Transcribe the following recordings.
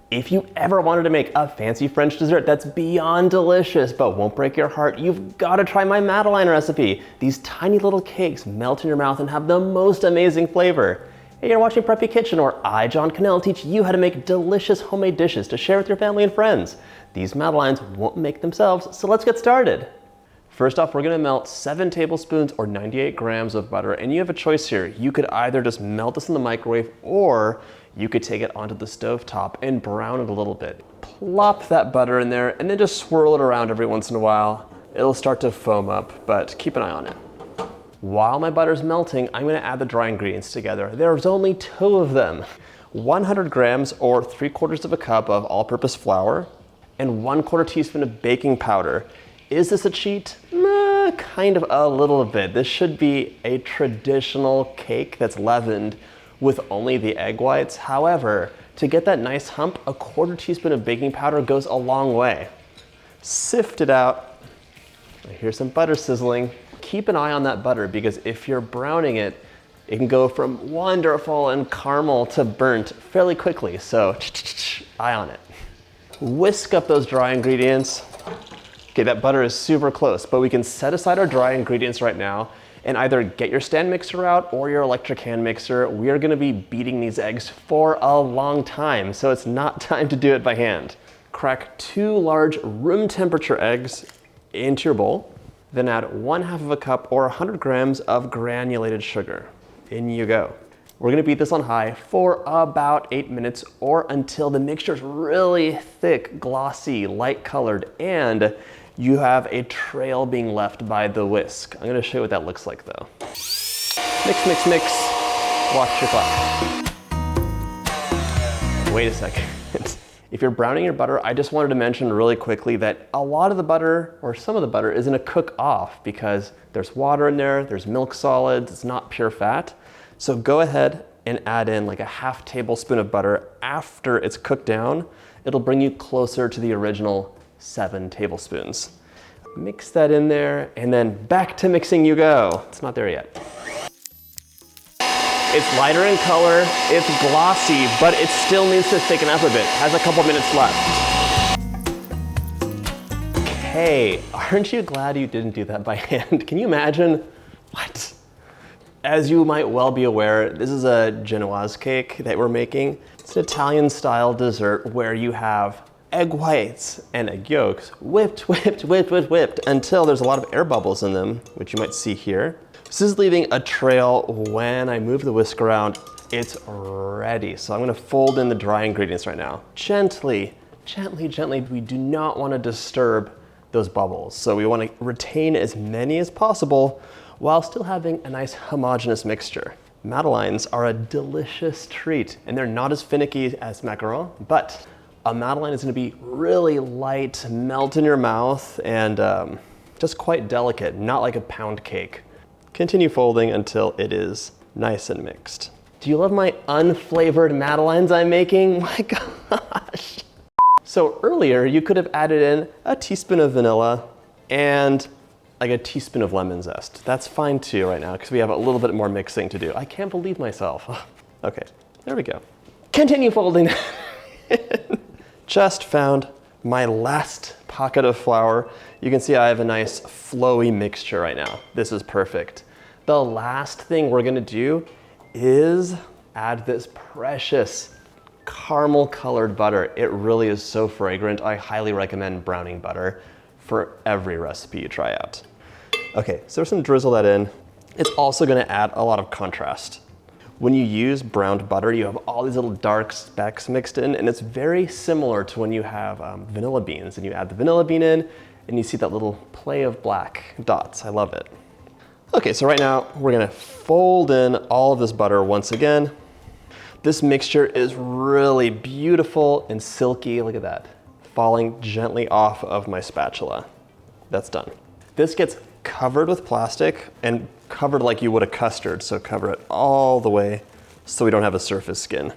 If you ever wanted to make a fancy French dessert that's beyond delicious but won't break your heart, you've got to try my Madeleine recipe. These tiny little cakes melt in your mouth and have the most amazing flavor. Hey, you're watching Preppy Kitchen, where I, John Cannell, teach you how to make delicious homemade dishes to share with your family and friends. These Madeleines won't make themselves, so let's get started. First off, we're gonna melt 7 tablespoons or 98 grams of butter, and you have a choice here. You could either just melt this in the microwave, or you could take it onto the stove top and brown it a little bit. Plop that butter in there and then just swirl it around every once in a while. It'll start to foam up, but keep an eye on it. While my butter's melting, I'm gonna add the dry ingredients together. There's only 2 of them. 100 grams or 3/4 of a cup of all-purpose flour and 1/4 teaspoon of baking powder. Is this a cheat? Kind of a little bit. This should be a traditional cake that's leavened with only the egg whites. However, to get that nice hump, a 1/4 teaspoon of baking powder goes a long way. Sift it out. Here's some butter sizzling. Keep an eye on that butter, because if you're browning it, it can go from wonderful and caramel to burnt fairly quickly. So eye on it. Whisk up those dry ingredients. Okay, that butter is super close, but we can set aside our dry ingredients right now and either get your stand mixer out or your electric hand mixer. We are gonna be beating these eggs for a long time, so it's not time to do it by hand. Crack 2 large room temperature eggs into your bowl, then add 1/2 a cup or 100 grams of granulated sugar. In you go. We're gonna beat this on high for about 8 minutes, or until the mixture is really thick, glossy, light colored, and you have a trail being left by the whisk. I'm gonna show you what that looks like though. Mix, mix, mix. Watch your clock. Wait a second. If you're browning your butter, I just wanted to mention really quickly that a lot of the butter, or some of the butter, is gonna cook off because there's water in there, there's milk solids, it's not pure fat. So go ahead and add in like a 1/2 tablespoon of butter after it's cooked down. It'll bring you closer to the original 7 tablespoons. Mix that in there, and then back to mixing you go. It's not there yet. It's lighter in color, it's glossy, but it still needs to thicken up a bit. Has a couple minutes left. Okay, aren't you glad you didn't do that by hand? Can you imagine? What? As you might well be aware, this is a Genoise cake that we're making. It's an Italian style dessert where you have egg whites and egg yolks whipped until there's a lot of air bubbles in them, which you might see here. This is leaving a trail. When I move the whisk around, it's ready. So I'm gonna fold in the dry ingredients right now. Gently, gently, gently. We do not wanna disturb those bubbles. So we wanna retain as many as possible while still having a nice homogeneous mixture. Madeleines are a delicious treat, and they're not as finicky as macaron, but a Madeleine is gonna be really light, melt in your mouth, and just quite delicate, not like a pound cake. Continue folding until it is nice and mixed. Do you love my unflavored Madeleines I'm making? My gosh. So earlier, you could have added in a teaspoon of vanilla and like a teaspoon of lemon zest. That's fine too right now, because we have a little bit more mixing to do. I can't believe myself. Okay, there we go. Continue folding. Just found my last pocket of flour. You can see I have a nice flowy mixture right now. This is perfect. The last thing we're gonna do is add this precious caramel colored butter. It really is so fragrant. I highly recommend browning butter for every recipe you try out. Okay, so some drizzle that in. It's also gonna add a lot of contrast. When you use browned butter, you have all these little dark specks mixed in, and it's very similar to when you have vanilla beans, and you add the vanilla bean in, and you see that little play of black dots. I love it. Okay, so right now, we're gonna fold in all of this butter once again. This mixture is really beautiful and silky. Look at that, falling gently off of my spatula. That's done. This gets covered with plastic and covered like you would a custard, so cover it all the way so we don't have a surface skin.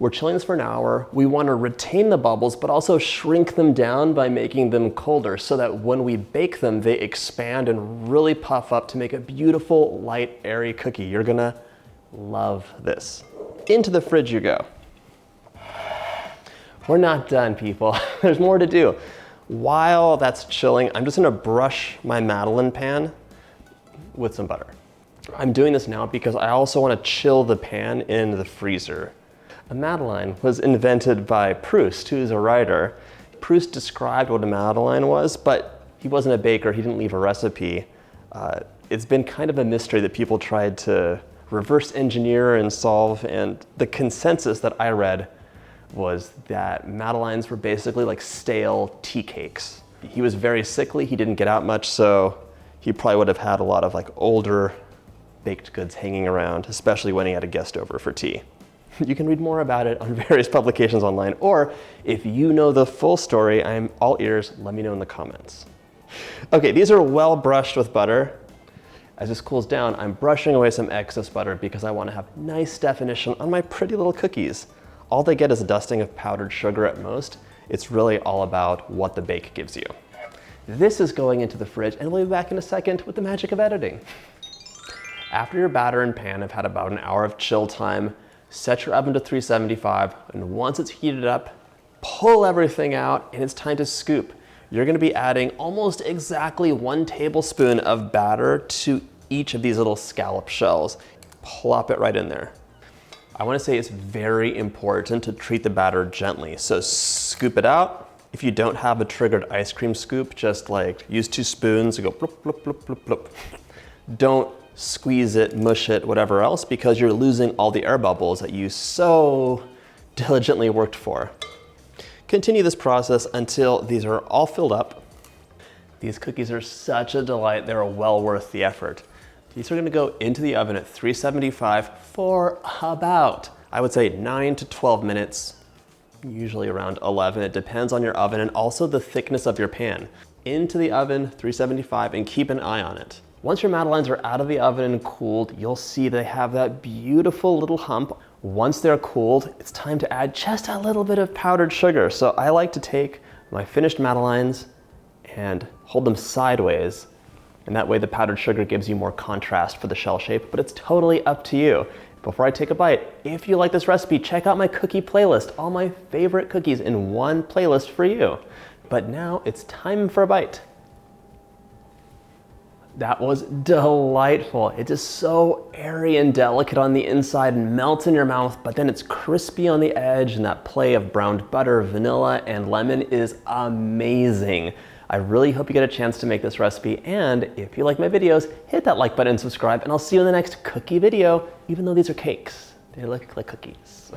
We're chilling this for an hour. We want to retain the bubbles, but also shrink them down by making them colder so that when we bake them, they expand and really puff up to make a beautiful, light, airy cookie. You're gonna love this. Into the fridge you go. we're not done, people. There's more to do. While that's chilling, I'm just gonna brush my Madeleine pan with some butter. I'm doing this now because I also want to chill the pan in the freezer. A Madeleine was invented by Proust, who's a writer. Proust described what a Madeleine was, but he wasn't a baker, he didn't leave a recipe. It's been kind of a mystery that people tried to reverse engineer and solve, and the consensus that I read was that Madeleines were basically like stale tea cakes. He was very sickly, he didn't get out much, so he probably would have had a lot of like older baked goods hanging around, especially when he had a guest over for tea. You can read more about it on various publications online, or if you know the full story, I'm all ears, let me know in the comments. Okay, these are well brushed with butter. As this cools down, I'm brushing away some excess butter because I want to have nice definition on my pretty little cookies. All they get is a dusting of powdered sugar at most. It's really all about what the bake gives you. This is going into the fridge, and we'll be back in a second with the magic of editing. After your batter and pan have had about an hour of chill time, set your oven to 375, and once it's heated up, pull everything out, and it's time to scoop. You're gonna be adding almost exactly 1 tablespoon of batter to each of these little scallop shells. Plop it right in there. I wanna say it's very important to treat the batter gently, so scoop it out. If you don't have a triggered ice cream scoop, just like use 2 spoons and go bloop, bloop, bloop, bloop, bloop. Don't squeeze it, mush it, whatever else, because you're losing all the air bubbles that you so diligently worked for. Continue this process until these are all filled up. These cookies are such a delight, they're well worth the effort. These are gonna go into the oven at 375 for about, I would say 9 to 12 minutes, usually around 11. It depends on your oven and also the thickness of your pan. Into the oven, 375, and keep an eye on it. Once your Madeleines are out of the oven and cooled, you'll see they have that beautiful little hump. Once they're cooled, it's time to add just a little bit of powdered sugar. So I like to take my finished Madeleines and hold them sideways. And that way the powdered sugar gives you more contrast for the shell shape, but it's totally up to you. Before I take a bite, if you like this recipe, check out my cookie playlist, all my favorite cookies in one playlist for you. But now it's time for a bite. That was delightful. It is so airy and delicate on the inside and melts in your mouth, but then it's crispy on the edge, and that play of browned butter, vanilla, and lemon is amazing. I really hope you get a chance to make this recipe, and if you like my videos, hit that like button and subscribe, and I'll see you in the next cookie video, even though these are cakes. They look like cookies.